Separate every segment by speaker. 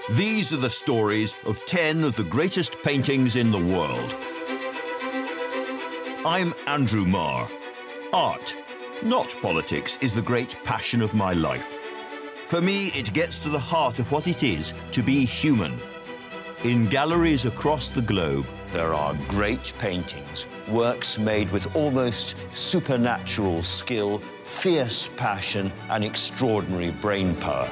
Speaker 1: These are the stories of 10 of the greatest paintings in the world. I'm Andrew Marr. Art, not politics, is the great passion of my life. For me, it gets to the heart of what it is to be human. In galleries across the globe, there are great paintings, works made with almost supernatural skill, fierce passion, and extraordinary brain power.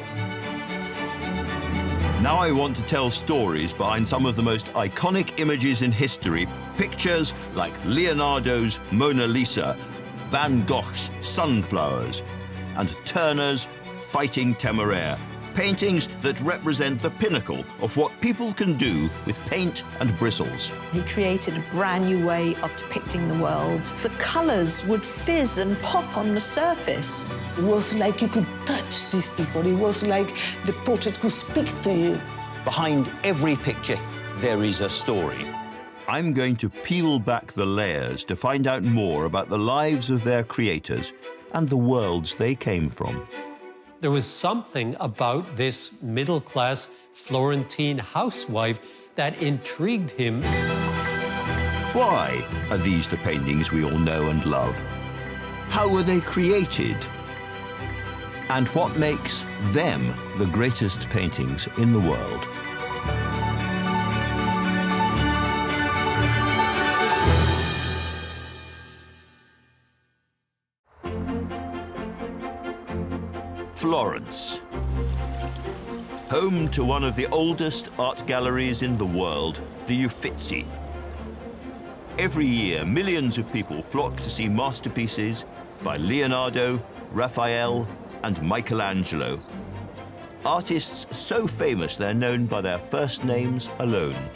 Speaker 1: Now I want to tell stories behind some of the most iconic images in history, pictures like Leonardo's Mona Lisa, Van Gogh's Sunflowers, and Turner's Fighting Temeraire, paintings that represent the pinnacle of what people can do with paint and bristles.
Speaker 2: He created a brand new way of depicting the world. The colours would fizz and pop on the surface.
Speaker 3: It was like you could touch these people. It was like the portrait could speak to you.
Speaker 1: Behind every picture, there is a story. I'm going to peel back the layers to find out more about the lives of their creators and the worlds they came from.
Speaker 4: There was something about this middle-class Florentine housewife that intrigued him.
Speaker 1: Why are these the paintings we all know and love? How were they created? And what makes them the greatest paintings in the world? Florence. Home to one of the oldest art galleries in the world, the Uffizi. Every year, millions of people flock to see masterpieces by Leonardo, Raphael, and Michelangelo. Artists so famous they're known by their first names alone.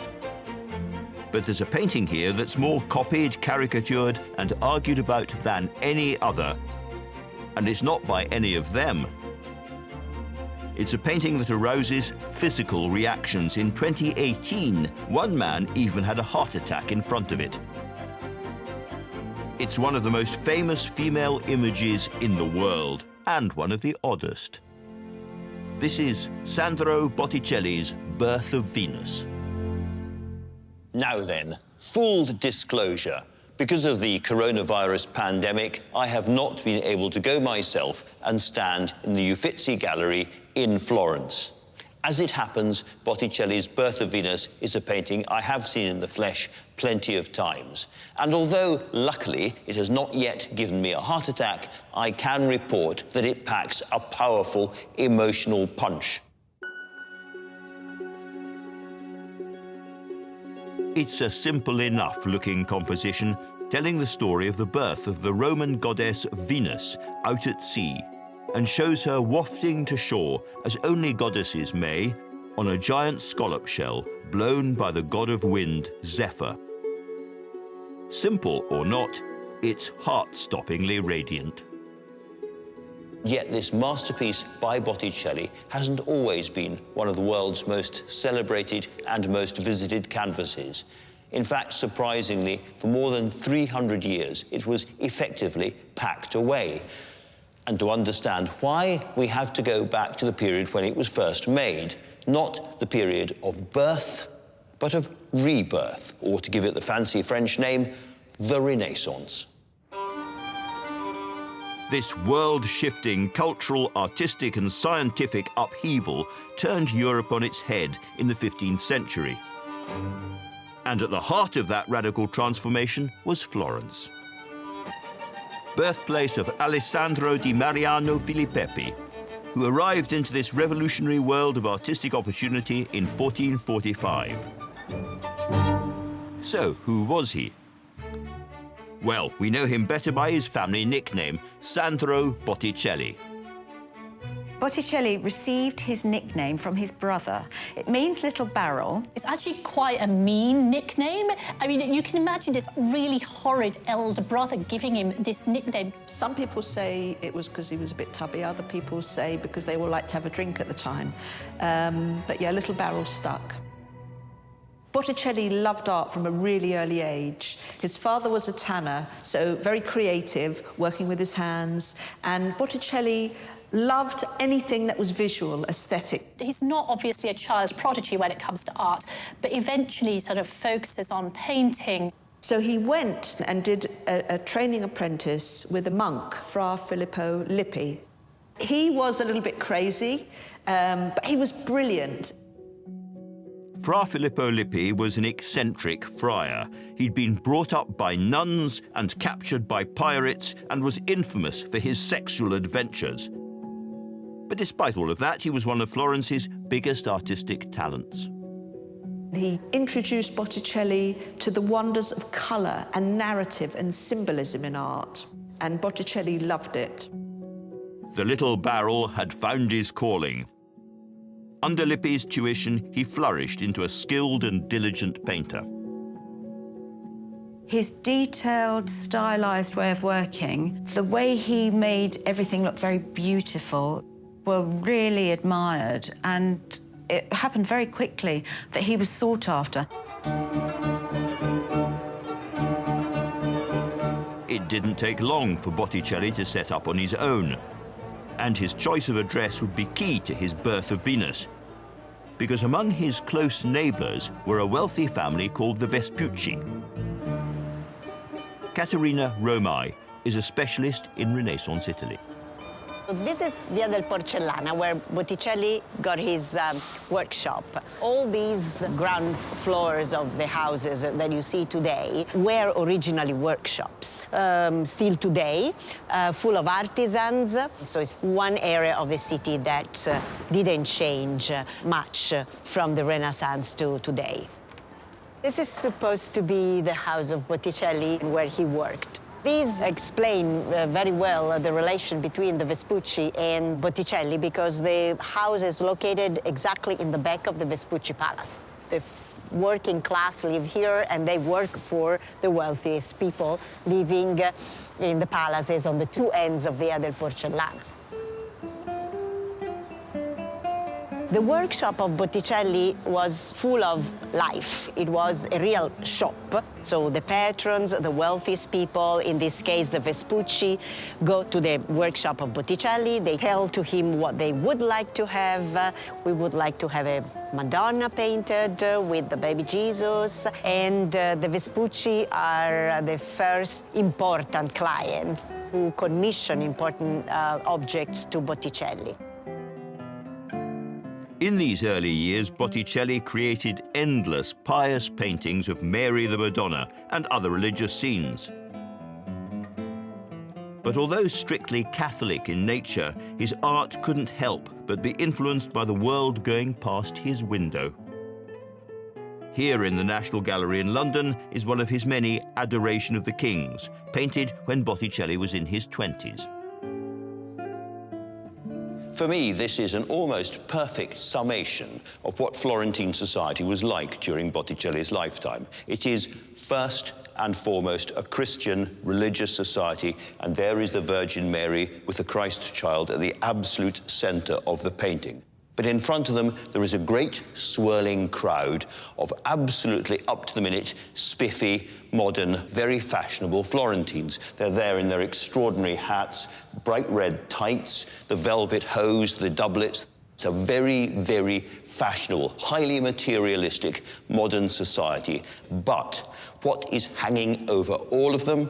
Speaker 1: But there's a painting here that's more copied, caricatured, and argued about than any other. And it's not by any of them. It's a painting that arouses physical reactions. In 2018, one man even had a heart attack in front of it. It's one of the most famous female images in the world, and one of the oddest. This is Sandro Botticelli's Birth of Venus. Now then, full disclosure. Because of the coronavirus pandemic, I have not been able to go myself and stand in the Uffizi Gallery in Florence. As it happens, Botticelli's Birth of Venus is a painting I have seen in the flesh plenty of times. And although, luckily, it has not yet given me a heart attack, I can report that it packs a powerful emotional punch. It's a simple enough looking composition telling the story of the birth of the Roman goddess Venus out at sea, and shows her wafting to shore as only goddesses may on a giant scallop shell blown by the god of wind, Zephyr. Simple or not, it's heart-stoppingly radiant. Yet this masterpiece by Botticelli hasn't always been one of the world's most celebrated and most visited canvases. In fact, surprisingly, for more than 300 years, it was effectively packed away. And to understand why, we have to go back to the period when it was first made, not the period of birth, but of rebirth, or to give it the fancy French name, the Renaissance. This world-shifting cultural, artistic and scientific upheaval turned Europe on its head in the 15th century. And at the heart of that radical transformation was Florence, birthplace of Alessandro di Mariano Filippi, who arrived into this revolutionary world of artistic opportunity in 1445. So, who was he? Well, we know him better by his family nickname, Sandro Botticelli.
Speaker 2: Botticelli received his nickname from his brother. It means little barrel.
Speaker 5: It's actually quite a mean nickname. I mean, you can imagine this really horrid elder brother giving him this nickname.
Speaker 2: Some people say it was because he was a bit tubby. Other people say because they all liked to have a drink at the time. But yeah, little barrel stuck. Botticelli loved art from a really early age. His father was a tanner, so very creative, working with his hands. And Botticelli loved anything that was visual, aesthetic.
Speaker 5: He's not obviously a child prodigy when it comes to art, but eventually sort of focuses on painting.
Speaker 2: So he went and did a training apprentice with a monk, Fra Filippo Lippi. He was a little bit crazy, but he was brilliant.
Speaker 1: Fra Filippo Lippi was an eccentric friar. He'd been brought up by nuns and captured by pirates and was infamous for his sexual adventures. But despite all of that, he was one of Florence's biggest artistic talents.
Speaker 2: He introduced Botticelli to the wonders of colour and narrative and symbolism in art, and Botticelli loved it.
Speaker 1: The little barrel had found his calling. Under Lippi's tuition, he flourished into a skilled and diligent painter.
Speaker 6: His detailed, stylised way of working, the way he made everything look very beautiful, were really admired, and it happened very quickly that he was sought after.
Speaker 1: It didn't take long for Botticelli to set up on his own, and his choice of address would be key to his Birth of Venus, because among his close neighbours were a wealthy family called the Vespucci. Caterina Romai is a specialist in Renaissance Italy.
Speaker 7: This is Via del Porcellana, where Botticelli got his workshop. All these ground floors of the houses that you see today were originally workshops. Still today, full of artisans. So it's one area of the city that didn't change much from the Renaissance to today. This is supposed to be the house of Botticelli where he worked. These explain very well the relation between the Vespucci and Botticelli, because the house is located exactly in the back of the Vespucci Palace. The working class live here, and they work for the wealthiest people living in the palaces on the two ends of Via del Porcellana. The workshop of Botticelli was full of life. It was a real shop. So the patrons, the wealthiest people, in this case the Vespucci, go to the workshop of Botticelli. They tell to him what they would like to have. We would like to have a Madonna painted with the baby Jesus. And the Vespucci are the first important clients who commission important objects to Botticelli.
Speaker 1: In these early years, Botticelli created endless pious paintings of Mary the Madonna and other religious scenes. But although strictly Catholic in nature, his art couldn't help but be influenced by the world going past his window. Here in the National Gallery in London is one of his many Adoration of the Kings, painted when Botticelli was in his 20s.
Speaker 8: For me, this is an almost perfect summation of what Florentine society was like during Botticelli's lifetime. It is first and foremost a Christian religious society, and there is the Virgin Mary with the Christ child at the absolute center of the painting. But in front of them, there is a great swirling crowd of absolutely up-to-the-minute, spiffy, modern, very fashionable Florentines. They're there in their extraordinary hats, bright red tights, the velvet hose, the doublets. It's a very, very fashionable, highly materialistic, modern society. But what is hanging over all of them?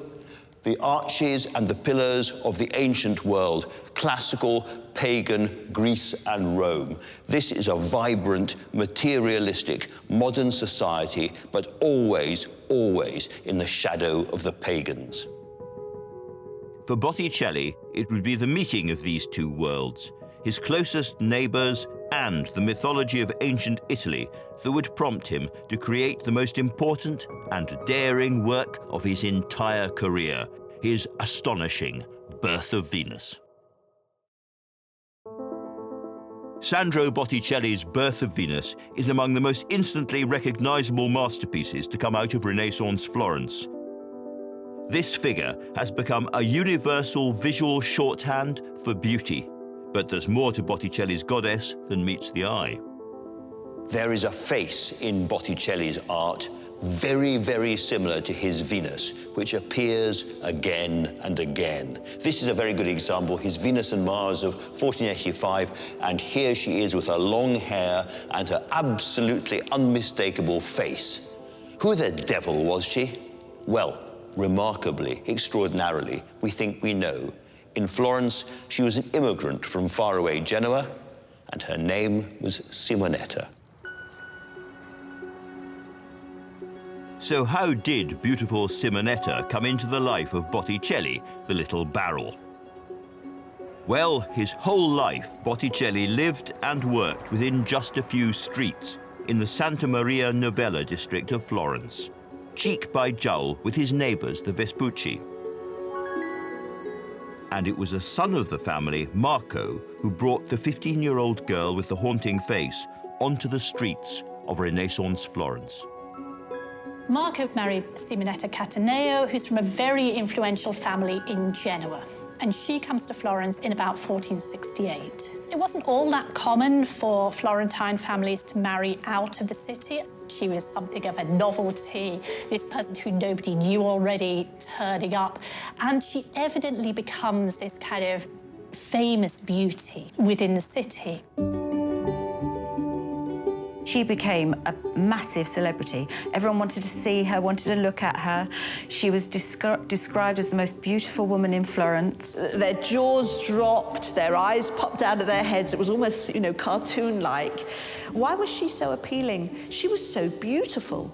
Speaker 8: The arches and the pillars of the ancient world, classical, pagan Greece and Rome. This is a vibrant, materialistic, modern society, but always, always in the shadow of the pagans.
Speaker 1: For Botticelli, it would be the meeting of these two worlds, his closest neighbours and the mythology of ancient Italy, that would prompt him to create the most important and daring work of his entire career, his astonishing Birth of Venus. Sandro Botticelli's Birth of Venus is among the most instantly recognisable masterpieces to come out of Renaissance Florence. This figure has become a universal visual shorthand for beauty, but there's more to Botticelli's goddess than meets the eye.
Speaker 8: There is a face in Botticelli's art very, very similar to his Venus, which appears again and again. This is a very good example, his Venus and Mars of 1485, and here she is with her long hair and her absolutely unmistakable face. Who the devil was she? Well, remarkably, extraordinarily, we think we know. In Florence, she was an immigrant from faraway Genoa, and her name was Simonetta.
Speaker 1: So how did beautiful Simonetta come into the life of Botticelli, the little barrel? Well, his whole life, Botticelli lived and worked within just a few streets in the Santa Maria Novella district of Florence, cheek by jowl with his neighbours, the Vespucci. And it was a son of the family, Marco, who brought the 15-year-old girl with the haunting face onto the streets of Renaissance Florence.
Speaker 5: Marco married Simonetta Cataneo, who's from a very influential family in Genoa, and she comes to Florence in about 1468. It wasn't all that common for Florentine families to marry out of the city. She was something of a novelty, this person who nobody knew already turning up, and she evidently becomes this kind of famous beauty within the city.
Speaker 6: She became a massive celebrity. Everyone wanted to see her, wanted to look at her. She was described as the most beautiful woman in Florence.
Speaker 2: Their jaws dropped, their eyes popped out of their heads. It was almost, you know, cartoon-like. Why was she so appealing? She was so beautiful.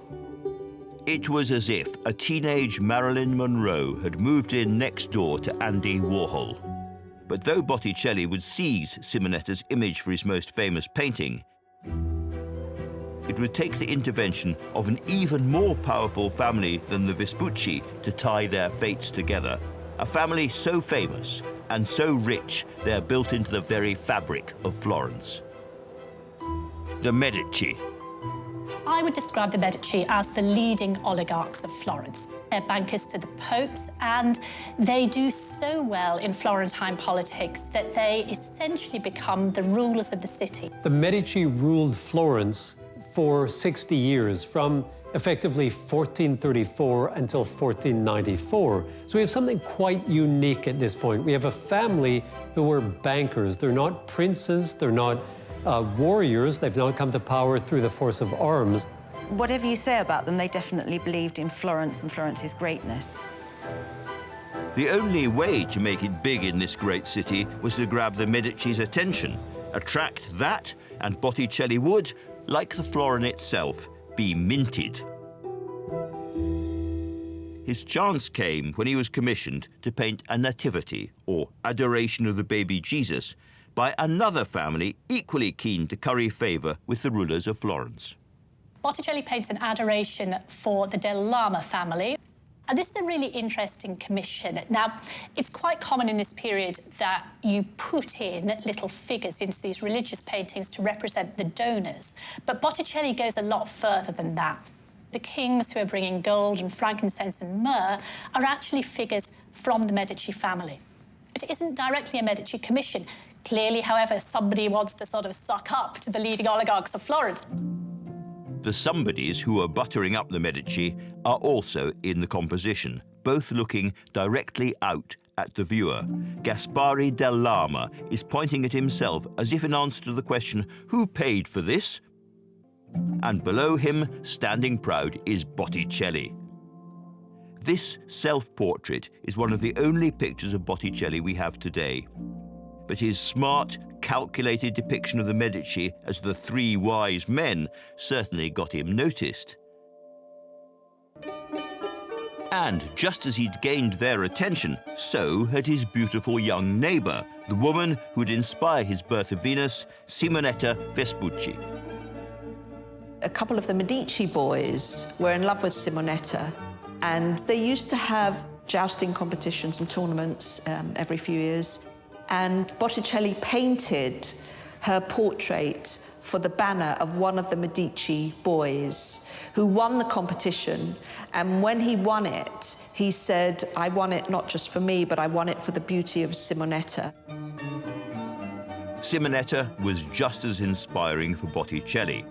Speaker 1: It was as if a teenage Marilyn Monroe had moved in next door to Andy Warhol. But though Botticelli would seize Simonetta's image for his most famous painting, it would take the intervention of an even more powerful family than the Vespucci to tie their fates together. A family so famous and so rich they're built into the very fabric of Florence. The Medici.
Speaker 5: I would describe the Medici as the leading oligarchs of Florence. They're bankers to the popes, and they do so well in Florentine politics that they essentially become the rulers of the city.
Speaker 4: The Medici ruled Florence for 60 years, from effectively 1434 until 1494. So we have something quite unique at this point. We have a family who were bankers. They're not princes, they're not warriors. They've not come to power through the force of arms.
Speaker 6: Whatever you say about them, they definitely believed in Florence and Florence's greatness.
Speaker 1: The only way to make it big in this great city was to grab the Medici's attention, attract that, and Botticelli would, like the florin itself, be minted. His chance came when he was commissioned to paint a nativity, or adoration of the baby Jesus, by another family equally keen to curry favour with the rulers of Florence.
Speaker 5: Botticelli paints an adoration for the Del Lama family. And this is a really interesting commission. Now, it's quite common in this period that you put in little figures into these religious paintings to represent the donors. But Botticelli goes a lot further than that. The kings who are bringing gold and frankincense and myrrh are actually figures from the Medici family. It isn't directly a Medici commission. Clearly, however, somebody wants to sort of suck up to the leading oligarchs of Florence.
Speaker 1: The somebodies who are buttering up the Medici are also in the composition, both looking directly out at the viewer. Gaspare del Lama is pointing at himself as if in answer to the question, who paid for this? And below him, standing proud, is Botticelli. This self-portrait is one of the only pictures of Botticelli we have today. But his smart, calculated depiction of the Medici as the three wise men certainly got him noticed. And just as he'd gained their attention, so had his beautiful young neighbour, the woman who'd inspire his Birth of Venus, Simonetta Vespucci.
Speaker 2: A couple of the Medici boys were in love with Simonetta, and they used to have jousting competitions and tournaments every few years. And Botticelli painted her portrait for the banner of one of the Medici boys who won the competition. And when he won it, he said, I won it not just for me, but I won it for the beauty of Simonetta.
Speaker 1: Simonetta was just as inspiring for Botticelli.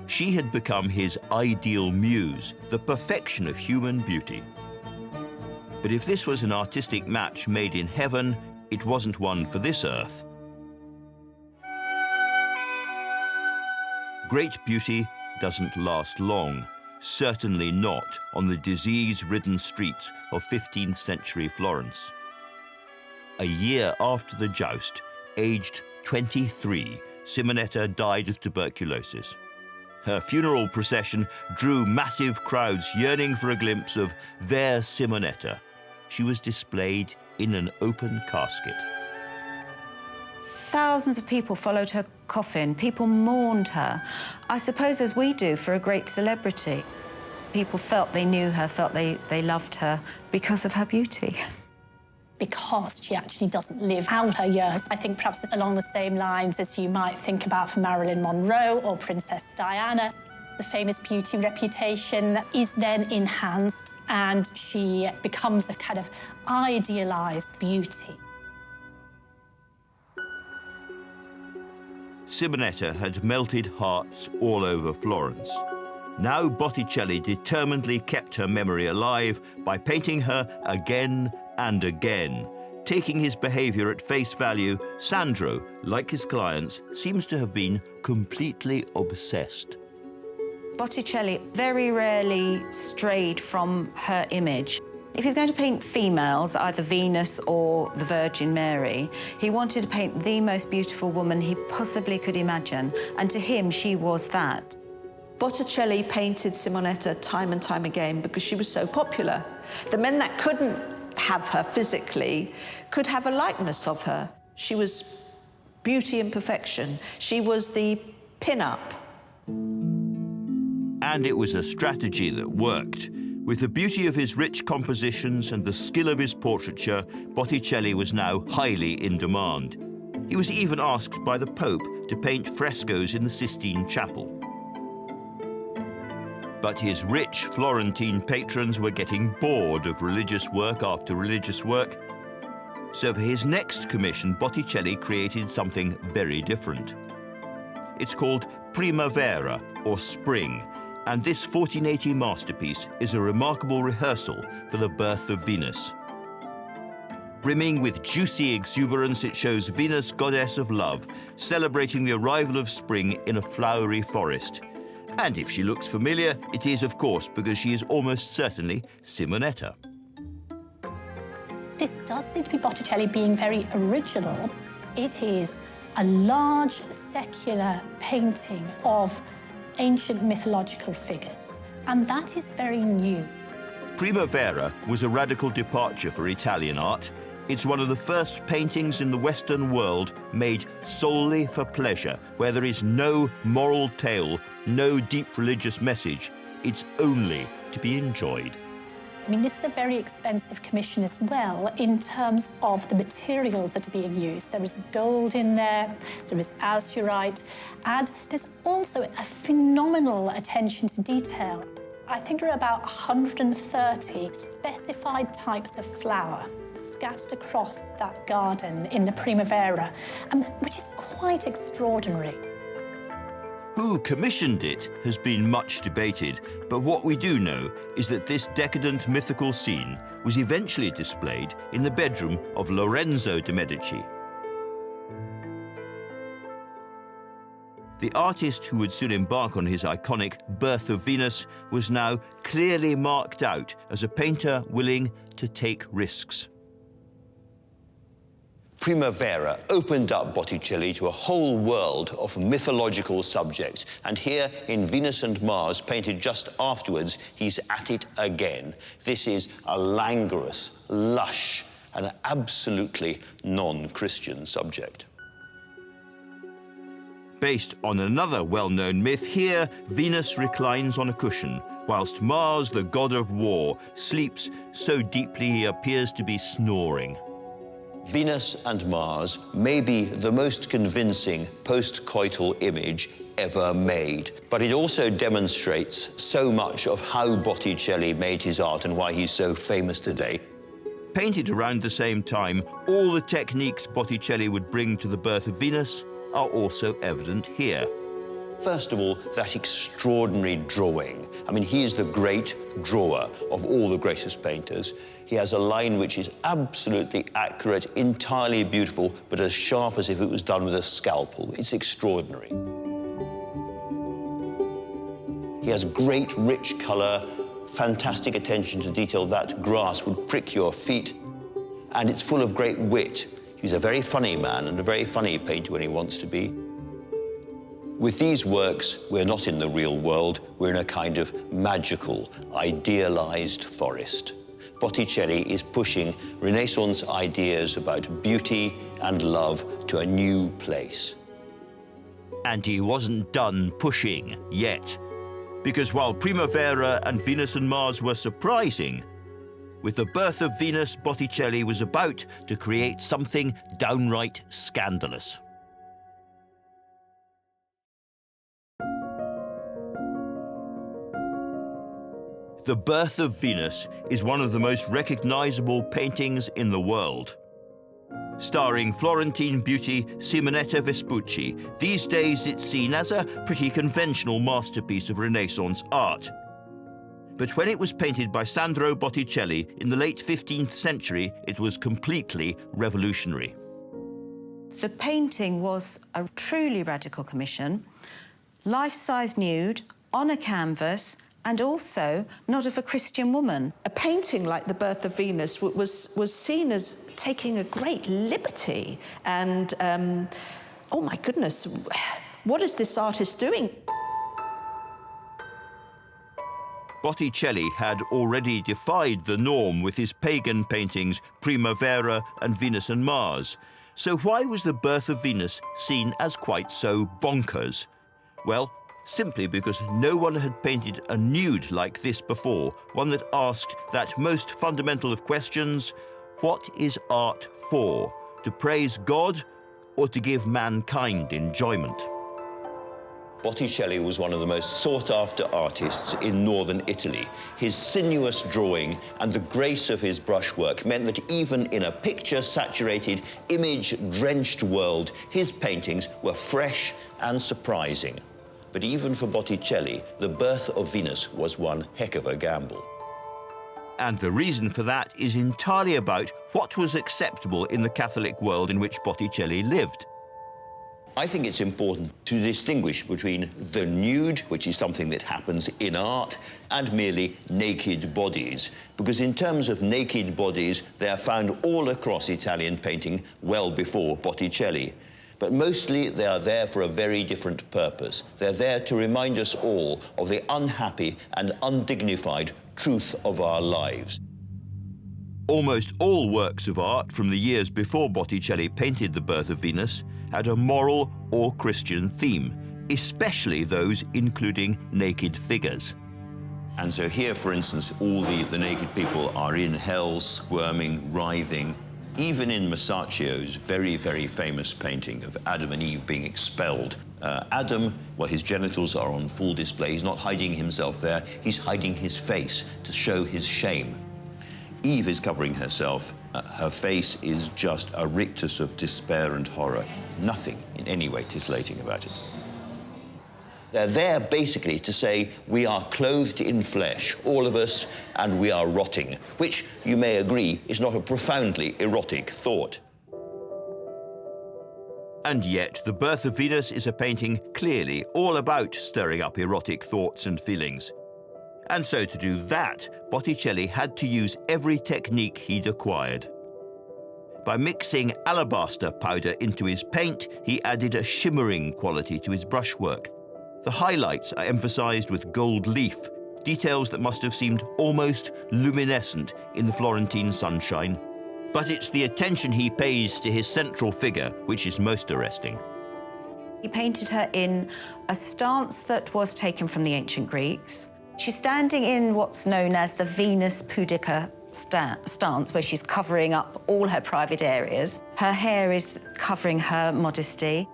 Speaker 1: She had become his ideal muse, the perfection of human beauty. But if this was an artistic match made in heaven, it wasn't one for this earth. Great beauty doesn't last long, certainly not on the disease-ridden streets of 15th century Florence. A year after the joust, aged 23, Simonetta died of tuberculosis. Her funeral procession drew massive crowds yearning for a glimpse of their Simonetta. She was displayed in an open casket.
Speaker 6: Thousands of people followed her coffin. People mourned her, I suppose as we do for a great celebrity. People felt they knew her, felt they loved her because of her beauty.
Speaker 5: Because she actually doesn't live out her years. I think perhaps along the same lines as you might think about for Marilyn Monroe or Princess Diana. The famous beauty reputation is then enhanced and she becomes a kind of idealised beauty.
Speaker 1: Simonetta had melted hearts all over Florence. Now Botticelli determinedly kept her memory alive by painting her again and again. Taking his behaviour at face value, Sandro, like his clients, seems to have been completely obsessed.
Speaker 6: Botticelli very rarely strayed from her image. If he's going to paint females, either Venus or the Virgin Mary, he wanted to paint the most beautiful woman he possibly could imagine, and to him, she was that.
Speaker 2: Botticelli painted Simonetta time and time again because she was so popular. The men that couldn't have her physically could have a likeness of her. She was beauty and perfection. She was the pin-up.
Speaker 1: And it was a strategy that worked. With the beauty of his rich compositions and the skill of his portraiture, Botticelli was now highly in demand. He was even asked by the Pope to paint frescoes in the Sistine Chapel. But his rich Florentine patrons were getting bored of religious work after religious work. So for his next commission, Botticelli created something very different. It's called Primavera, or Spring, and this 1480 masterpiece is a remarkable rehearsal for the birth of Venus. Brimming with juicy exuberance, it shows Venus, goddess of love, celebrating the arrival of spring in a flowery forest. And if she looks familiar, it is, of course, because she is almost certainly Simonetta.
Speaker 5: This does seem to be Botticelli being very original. It is a large secular painting of ancient mythological figures, and that is very new.
Speaker 1: Primavera was a radical departure for Italian art. It's one of the first paintings in the Western world made solely for pleasure, where there is no moral tale, no deep religious message. It's only to be enjoyed.
Speaker 5: I mean, this is a very expensive commission as well in terms of the materials that are being used. There is gold in there, there is azurite, and there's also a phenomenal attention to detail. I think there are about 130 specified types of flower scattered across that garden in the Primavera, which is quite extraordinary.
Speaker 1: Who commissioned it has been much debated, but what we do know is that this decadent mythical scene was eventually displayed in the bedroom of Lorenzo de' Medici. The artist who would soon embark on his iconic Birth of Venus was now clearly marked out as a painter willing to take risks.
Speaker 8: Primavera opened up Botticelli to a whole world of mythological subjects. And here in Venus and Mars, painted just afterwards, he's at it again. This is a languorous, lush, and absolutely non-Christian subject.
Speaker 1: Based on another well-known myth, here Venus reclines on a cushion, whilst Mars, the god of war, sleeps so deeply he appears to be snoring.
Speaker 8: Venus and Mars may be the most convincing post-coital image ever made, but it also demonstrates so much of how Botticelli made his art and why he's so famous today.
Speaker 1: Painted around the same time, all the techniques Botticelli would bring to the Birth of Venus are also evident here.
Speaker 8: First of all, that extraordinary drawing. I mean, he is the great drawer of all the greatest painters. He has a line which is absolutely accurate, entirely beautiful, but as sharp as if it was done with a scalpel. It's extraordinary. He has great, rich colour, fantastic attention to detail. That grass would prick your feet, and it's full of great wit. He's a very funny man and a very funny painter when he wants to be. With these works, we're not in the real world, we're in a kind of magical, idealized forest. Botticelli is pushing Renaissance ideas about beauty and love to a new place.
Speaker 1: And he wasn't done pushing yet, because while Primavera and Venus and Mars were surprising, with the birth of Venus, Botticelli was about to create something downright scandalous. The Birth of Venus is one of the most recognizable paintings in the world. Starring Florentine beauty Simonetta Vespucci, these days it's seen as a pretty conventional masterpiece of Renaissance art. But when it was painted by Sandro Botticelli in the late 15th century, it was completely revolutionary.
Speaker 6: The painting was a truly radical commission, life-size nude, on a canvas, and also not of a Christian woman.
Speaker 2: A painting like The Birth of Venus was seen as taking a great liberty and, oh my goodness, what is this artist doing?
Speaker 1: Botticelli had already defied the norm with his pagan paintings Primavera and Venus and Mars. So why was The Birth of Venus seen as quite so bonkers? Well, simply because no one had painted a nude like this before, one that asked that most fundamental of questions: what is art for? To praise God or to give mankind enjoyment?
Speaker 8: Botticelli was one of the most sought-after artists in northern Italy. His sinuous drawing and the grace of his brushwork meant that even in a picture-saturated, image-drenched world, his paintings were fresh and surprising. But even for Botticelli, The Birth of Venus was one heck of a gamble.
Speaker 1: And the reason for that is entirely about what was acceptable in the Catholic world in which Botticelli lived.
Speaker 8: I think it's important to distinguish between the nude, which is something that happens in art, and merely naked bodies. Because in terms of naked bodies, they are found all across Italian painting well before Botticelli. But mostly they are there for a very different purpose. They're there to remind us all of the unhappy and undignified truth of our lives.
Speaker 1: Almost all works of art from the years before Botticelli painted The Birth of Venus had a moral or Christian theme, especially those including naked figures.
Speaker 8: And so here, for instance, all the naked people are in hell, squirming, writhing. Even in Masaccio's very, very famous painting of Adam and Eve being expelled, Adam, well, his genitals are on full display. He's not hiding himself there. He's hiding his face to show his shame. Eve is covering herself. Her face is just a rictus of despair and horror. Nothing in any way titillating about it. They're there basically to say we are clothed in flesh, all of us, and we are rotting, which you may agree is not a profoundly erotic thought.
Speaker 1: And yet, The Birth of Venus is a painting clearly all about stirring up erotic thoughts and feelings. And so to do that, Botticelli had to use every technique he'd acquired. By mixing alabaster powder into his paint, he added a shimmering quality to his brushwork. The highlights are emphasized with gold leaf, details that must have seemed almost luminescent in the Florentine sunshine. But it's the attention he pays to his central figure which is most arresting.
Speaker 6: He painted her in a stance that was taken from the ancient Greeks. She's standing in what's known as the Venus pudica stance, where she's covering up all her private areas. Her hair is covering her modesty.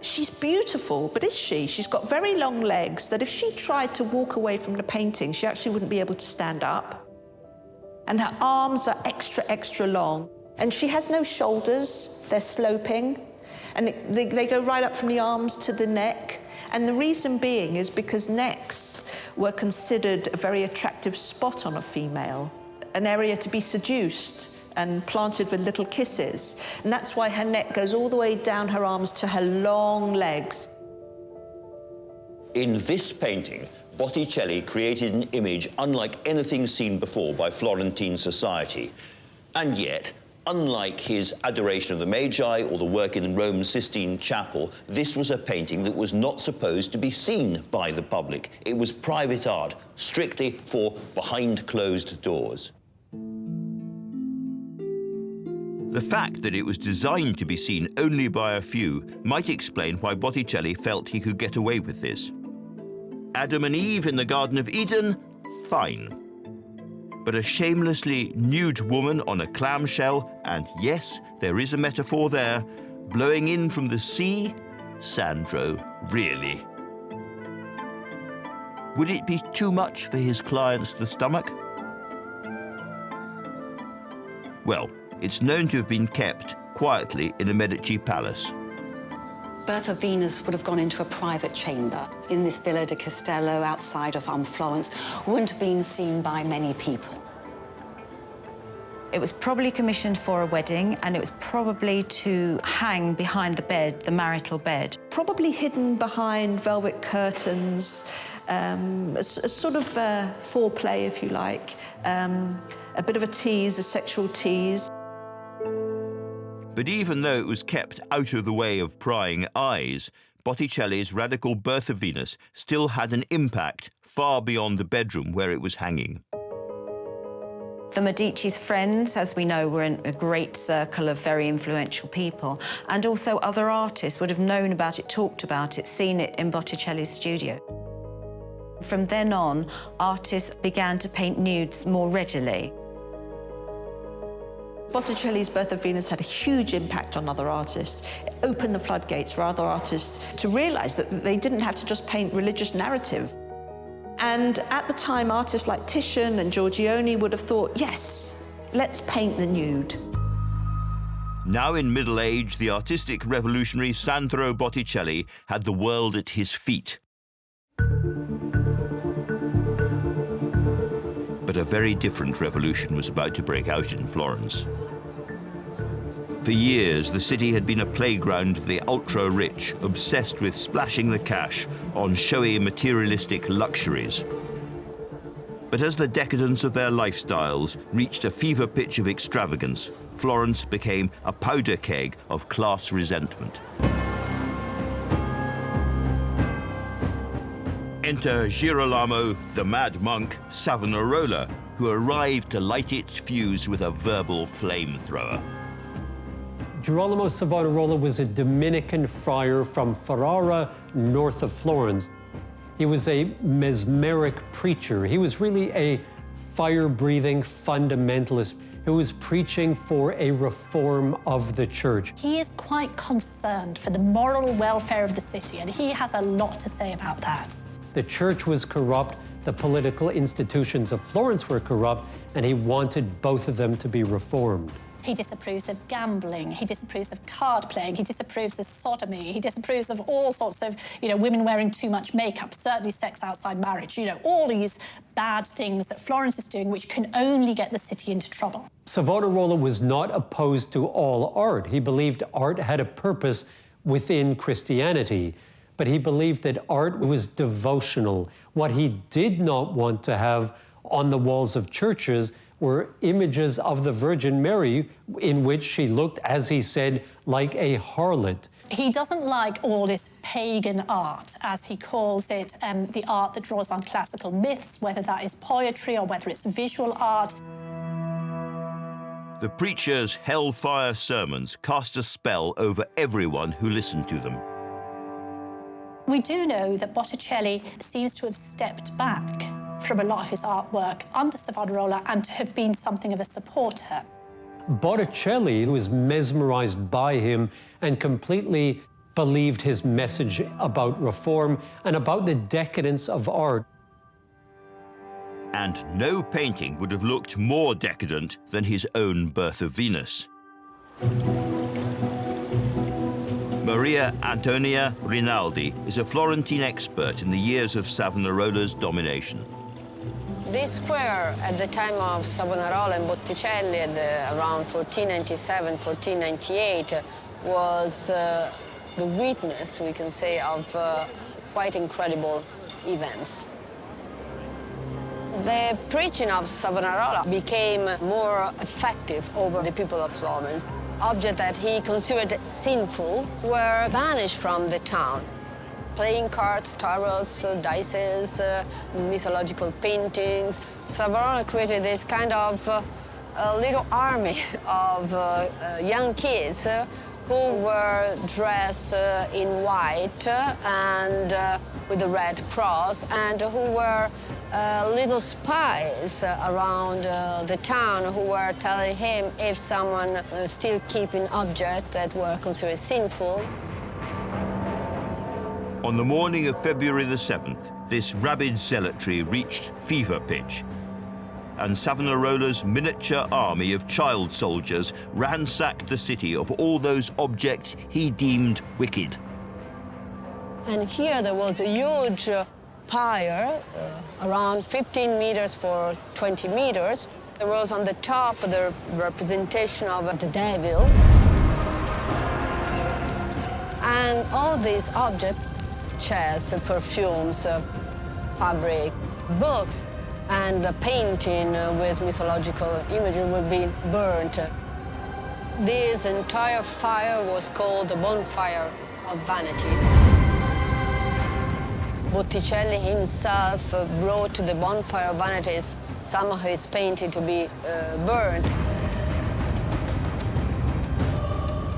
Speaker 2: She's beautiful, but is she? She's got very long legs that if she tried to walk away from the painting, she actually wouldn't be able to stand up. And her arms are extra, extra long. And she has no shoulders, they're sloping. And they go right up from the arms to the neck. And the reason being is because necks were considered a very attractive spot on a female, an area to be seduced and planted with little kisses. And that's why her neck goes all the way down her arms to her long legs.
Speaker 8: In this painting, Botticelli created an image unlike anything seen before by Florentine society. And yet, unlike his Adoration of the Magi or the work in Rome's Sistine Chapel, this was a painting that was not supposed to be seen by the public. It was private art, strictly for behind closed doors.
Speaker 1: The fact that it was designed to be seen only by a few might explain why Botticelli felt he could get away with this. Adam and Eve in the Garden of Eden? Fine. But a shamelessly nude woman on a clamshell, and yes, there is a metaphor there, blowing in from the sea? Sandro, really? Would it be too much for his clients to stomach? Well, it's known to have been kept quietly in a Medici palace.
Speaker 9: Birth of Venus would have gone into a private chamber in this Villa di Castello outside of Florence. Wouldn't have been seen by many people.
Speaker 6: It was probably commissioned for a wedding, and it was probably to hang behind the bed, the marital bed.
Speaker 2: Probably hidden behind velvet curtains, a sort of foreplay, if you like, a bit of a tease, a sexual tease.
Speaker 1: But even though it was kept out of the way of prying eyes, Botticelli's radical Birth of Venus still had an impact far beyond the bedroom where it was hanging.
Speaker 6: The Medici's friends, as we know, were in a great circle of very influential people, and also other artists would have known about it, talked about it, seen it in Botticelli's studio. From then on, artists began to paint nudes more readily.
Speaker 2: Botticelli's Birth of Venus had a huge impact on other artists. It opened the floodgates for other artists to realise that they didn't have to just paint religious narrative. And at the time, artists like Titian and Giorgione would have thought, yes, let's paint the nude.
Speaker 1: Now in middle age, the artistic revolutionary Sandro Botticelli had the world at his feet. But a very different revolution was about to break out in Florence. For years, the city had been a playground for the ultra-rich, obsessed with splashing the cash on showy materialistic luxuries. But as the decadence of their lifestyles reached a fever pitch of extravagance, Florence became a powder keg of class resentment. Enter Girolamo, the mad monk, Savonarola, who arrived to light its fuse with a verbal flamethrower.
Speaker 4: Girolamo Savonarola was a Dominican friar from Ferrara, north of Florence. He was a mesmeric preacher. He was really a fire-breathing fundamentalist who was preaching for a reform of the church.
Speaker 5: He is quite concerned for the moral welfare of the city, and he has a lot to say about that.
Speaker 4: The church was corrupt, the political institutions of Florence were corrupt, and he wanted both of them to be reformed.
Speaker 5: He disapproves of gambling, he disapproves of card playing, he disapproves of sodomy, he disapproves of all sorts of, women wearing too much makeup, certainly sex outside marriage, all these bad things that Florence is doing which can only get the city into trouble.
Speaker 4: Savonarola was not opposed to all art. He believed art had a purpose within Christianity, but he believed that art was devotional. What he did not want to have on the walls of churches were images of the Virgin Mary in which she looked, as he said, like a harlot.
Speaker 5: He doesn't like all this pagan art, as he calls it, the art that draws on classical myths, whether that is poetry or whether it's visual art.
Speaker 1: The preacher's hellfire sermons cast a spell over everyone who listened to them.
Speaker 5: We do know that Botticelli seems to have stepped back from a lot of his artwork under Savonarola and to have been something of a supporter.
Speaker 4: Botticelli was mesmerized by him and completely believed his message about reform and about the decadence of art.
Speaker 1: And no painting would have looked more decadent than his own Birth of Venus. Maria Antonia Rinaldi is a Florentine expert in the years of Savonarola's domination.
Speaker 10: This square, at the time of Savonarola and Botticelli, around 1497, 1498, was the witness, we can say, of quite incredible events. The preaching of Savonarola became more effective over the people of Florence. Objects that he considered sinful were banished from the town. Playing cards, tarots, dices, mythological paintings. Savonarola created this kind of little army of young kids who were dressed in white and with the red cross, and who were little spies around the town who were telling him if someone still keeping objects that were considered sinful.
Speaker 1: On the morning of February the 7th, this rabid zealotry reached fever pitch, and Savonarola's miniature army of child soldiers ransacked the city of all those objects he deemed wicked.
Speaker 10: And here there was a huge pyre, around 15 meters for 20 meters. There was on the top the representation of the devil. And all these objects, chairs, perfumes, fabric, books, and a painting with mythological imagery would be burnt. This entire fire was called the Bonfire of Vanity. Botticelli himself brought to the Bonfire of Vanities some of his painting to be burned.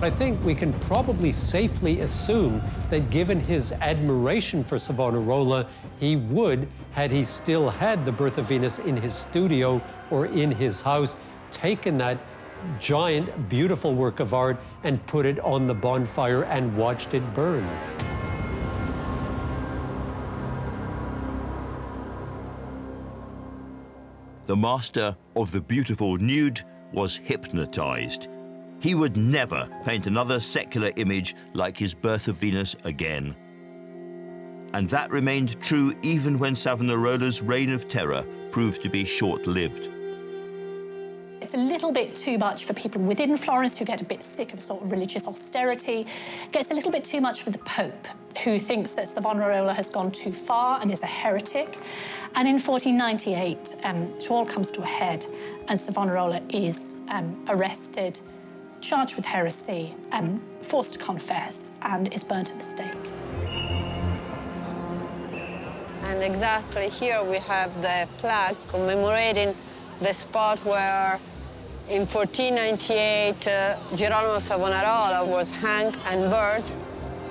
Speaker 4: I think we can probably safely assume that given his admiration for Savonarola, he would, had he still had the Birth of Venus in his studio or in his house, taken that giant, beautiful work of art and put it on the bonfire and watched it burn.
Speaker 1: The master of the beautiful Nude was hypnotized. He would never paint another secular image like his Birth of Venus again. And that remained true even when Savonarola's reign of terror proved to be short-lived.
Speaker 5: It's a little bit too much for people within Florence who get a bit sick of sort of religious austerity. It gets a little bit too much for the Pope, who thinks that Savonarola has gone too far and is a heretic. And in 1498, it all comes to a head, and Savonarola is arrested, charged with heresy, forced to confess, and is burnt at the stake.
Speaker 10: And exactly here we have the plaque commemorating the spot where in 1498 Girolamo Savonarola was hanged and burnt,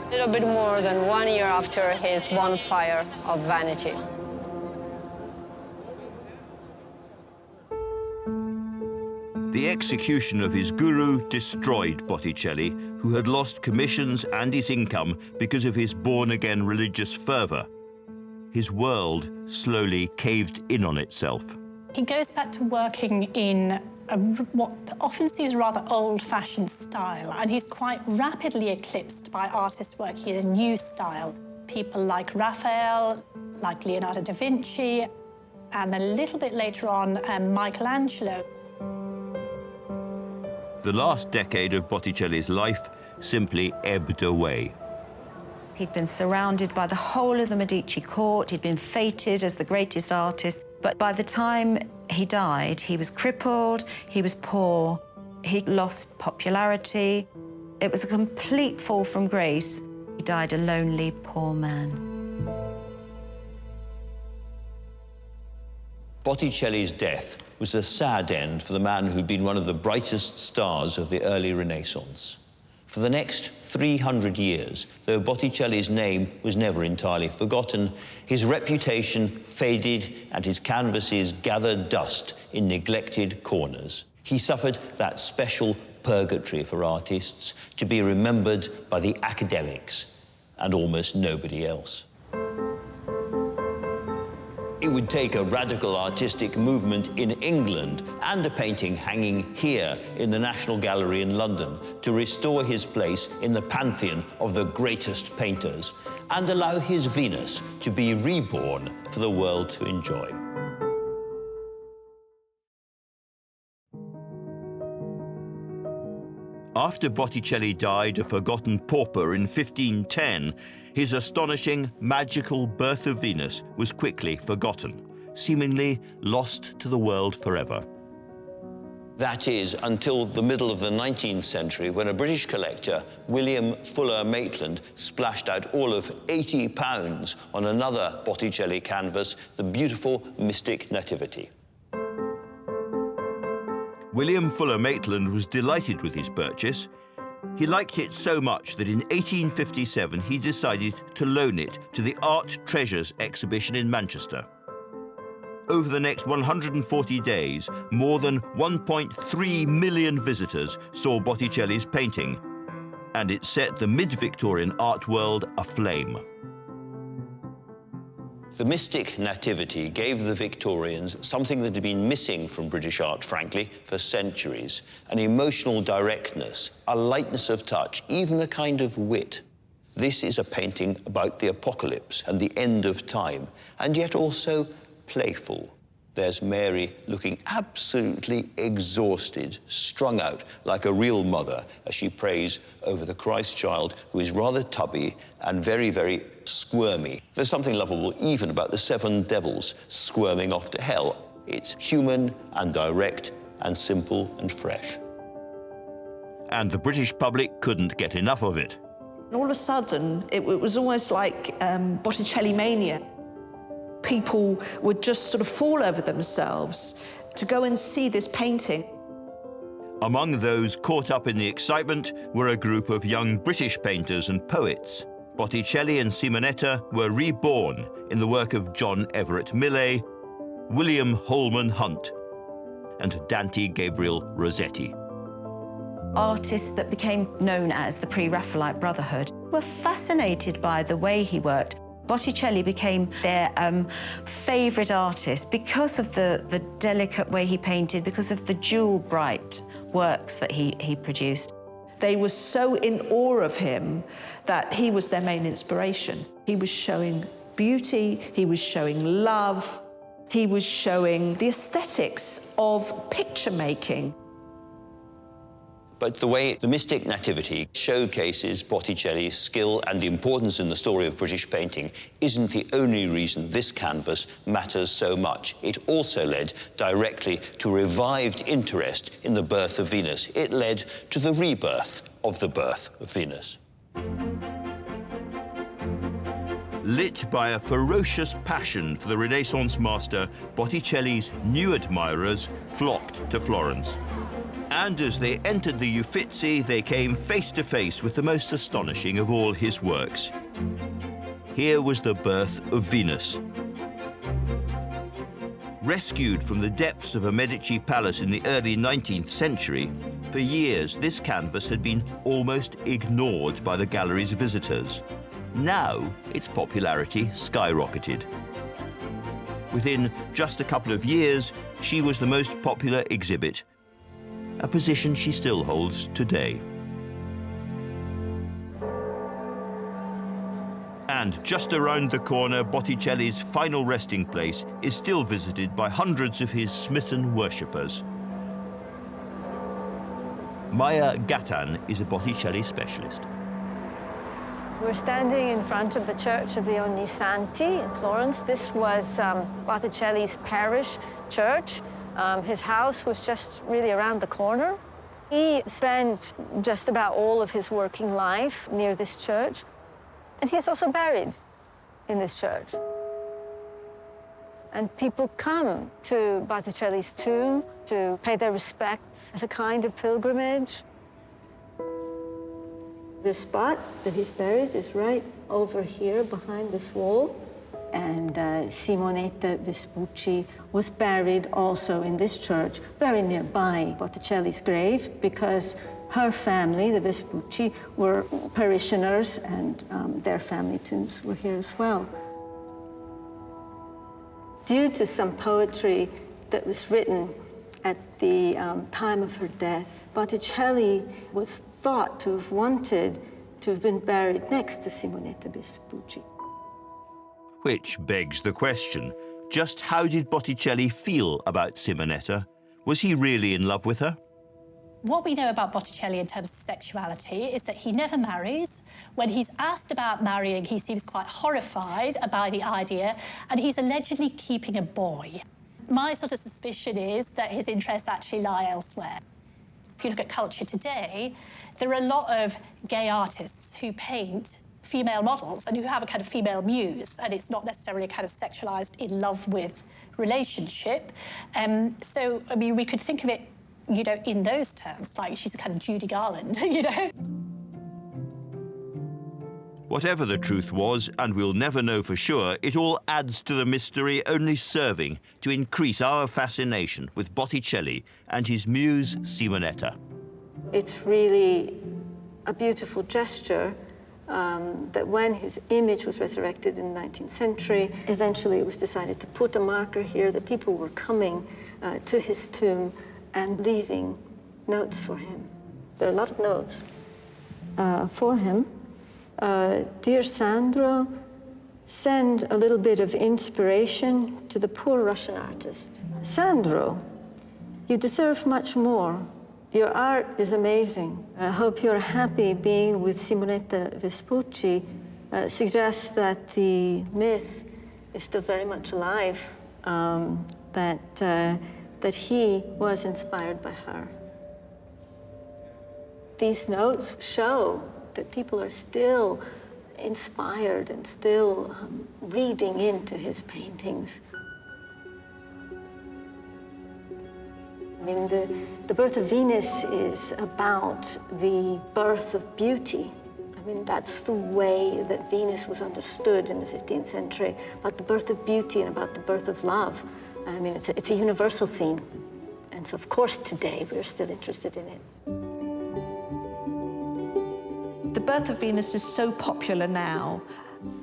Speaker 10: a little bit more than 1 year after his Bonfire of Vanity.
Speaker 1: The execution of his guru destroyed Botticelli, who had lost commissions and his income because of his born-again religious fervour. His world slowly caved in on itself.
Speaker 5: He goes back to working in what often seems rather old-fashioned style, and he's quite rapidly eclipsed by artists working in a new style. People like Raphael, like Leonardo da Vinci, and a little bit later on, Michelangelo.
Speaker 1: The last decade of Botticelli's life simply ebbed away.
Speaker 6: He'd been surrounded by the whole of the Medici court. He'd been feted as the greatest artist. But by the time he died, he was crippled, he was poor, he lost popularity. It was a complete fall from grace. He died a lonely, poor man.
Speaker 8: Botticelli's death was a sad end for the man who'd been one of the brightest stars of the early Renaissance. For the next 300 years, though Botticelli's name was never entirely forgotten, his reputation faded and his canvases gathered dust in neglected corners. He suffered that special purgatory for artists, to be remembered by the academics and almost nobody else. It would take a radical artistic movement in England and a painting hanging here in the National Gallery in London to restore his place in the pantheon of the greatest painters and allow his Venus to be reborn for the world to enjoy.
Speaker 1: After Botticelli died a forgotten pauper in 1510, his astonishing, magical Birth of Venus was quickly forgotten, seemingly lost to the world forever.
Speaker 8: That is, until the middle of the 19th century, when a British collector, William Fuller Maitland, splashed out all of £80 on another Botticelli canvas, the beautiful Mystic Nativity.
Speaker 1: William Fuller Maitland was delighted with his purchase. He liked it so much that in 1857 he decided to loan it to the Art Treasures exhibition in Manchester. Over the next 140 days, more than 1.3 million visitors saw Botticelli's painting, and it set the mid-Victorian art world aflame.
Speaker 8: The Mystic Nativity gave the Victorians something that had been missing from British art, frankly, for centuries: an emotional directness, a lightness of touch, even a kind of wit. This is a painting about the apocalypse and the end of time, and yet also playful. There's Mary looking absolutely exhausted, strung out like a real mother as she prays over the Christ child, who is rather tubby and very, very squirmy. There's something lovable even about the 7 devils squirming off to hell. It's human and direct and simple and fresh.
Speaker 1: And the British public couldn't get enough of it.
Speaker 2: All of a sudden, it was almost like Botticelli mania. People would just sort of fall over themselves to go and see this painting.
Speaker 1: Among those caught up in the excitement were a group of young British painters and poets. Botticelli and Simonetta were reborn in the work of John Everett Millais, William Holman Hunt, and Dante Gabriel Rossetti.
Speaker 6: Artists that became known as the Pre-Raphaelite Brotherhood were fascinated by the way he worked. Botticelli became their favourite artist because of the delicate way he painted, because of the jewel-bright works that he produced.
Speaker 2: They were so in awe of him that he was their main inspiration. He was showing beauty, he was showing love, he was showing the aesthetics of picture-making.
Speaker 8: But the way the Mystic Nativity showcases Botticelli's skill and importance in the story of British painting isn't the only reason this canvas matters so much. It also led directly to revived interest in the birth of Venus. It led to the rebirth of the birth of Venus.
Speaker 1: Lit by a ferocious passion for the Renaissance master, Botticelli's new admirers flocked to Florence. And as they entered the Uffizi, they came face to face with the most astonishing of all his works. Here was the birth of Venus. Rescued from the depths of a Medici palace in the early 19th century, for years this canvas had been almost ignored by the gallery's visitors. Now its popularity skyrocketed. Within just a couple of years, she was the most popular exhibit, a position she still holds today. And just around the corner, Botticelli's final resting place is still visited by hundreds of his smitten worshippers. Maya Gattan is a Botticelli specialist.
Speaker 11: We're standing in front of the Church of the Ognissanti in Florence. This was Botticelli's parish church. His house was just really around the corner. He spent just about all of his working life near this church. And he is also buried in this church. And people come to Botticelli's tomb to pay their respects as a kind of pilgrimage. The spot that he's buried is right over here behind this wall. And Simonetta Vespucci was buried also in this church, very nearby Botticelli's grave, because her family, the Vespucci, were parishioners, and their family tombs were here as well. Due to some poetry that was written at the time of her death, Botticelli was thought to have wanted to have been buried next to Simonetta Vespucci.
Speaker 1: Which begs the question, just how did Botticelli feel about Simonetta? Was he really in love with her?
Speaker 5: What we know about Botticelli in terms of sexuality is that he never marries. When he's asked about marrying, he seems quite horrified by the idea, and he's allegedly keeping a boy. My sort of suspicion is that his interests actually lie elsewhere. If you look at culture today, there are a lot of gay artists who paint female models and who have a kind of female muse, and it's not necessarily a kind of sexualized in love with relationship. So, I mean, we could think of it, you know, in those terms, like she's a kind of Judy Garland, you know?
Speaker 1: Whatever the truth was, and we'll never know for sure, it all adds to the mystery, only serving to increase our fascination with Botticelli and his muse, Simonetta.
Speaker 11: It's really a beautiful gesture that when his image was resurrected in the 19th century, eventually it was decided to put a marker here that people were coming to his tomb and leaving notes for him. There are a lot of notes for him. Dear Sandro, send a little bit of inspiration to the poor Russian artist. Sandro, you deserve much more. Your art is amazing. I hope you're happy being with Simonetta Vespucci. Suggests that the myth is still very much alive, that he was inspired by her. These notes show that people are still inspired and still reading into his paintings. I mean, the Birth of Venus is about the birth of beauty. I mean, that's the way that Venus was understood in the 15th century, about the birth of beauty and about the birth of love. I mean, it's a universal theme. And so, of course, today we're still interested in it.
Speaker 2: The Birth of Venus is so popular now.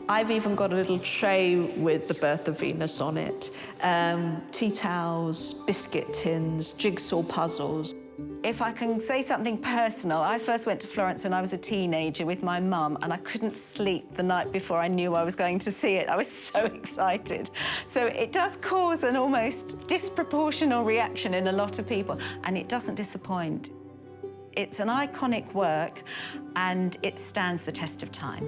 Speaker 2: I've even got a little tray with the Birth of Venus on it. Tea towels, biscuit tins, jigsaw puzzles.
Speaker 6: If I can say something personal, I first went to Florence when I was a teenager with my mum, and I couldn't sleep the night before I knew I was going to see it. I was so excited. So it does cause an almost disproportional reaction in a lot of people, and it doesn't disappoint. It's an iconic work, and it stands the test of time.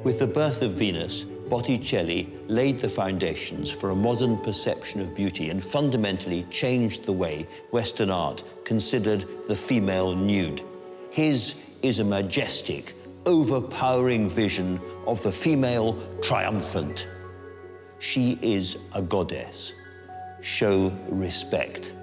Speaker 8: With the Birth of Venus, Botticelli laid the foundations for a modern perception of beauty and fundamentally changed the way Western art considered the female nude. His is a majestic, overpowering vision of the female triumphant. She is a goddess. Show respect.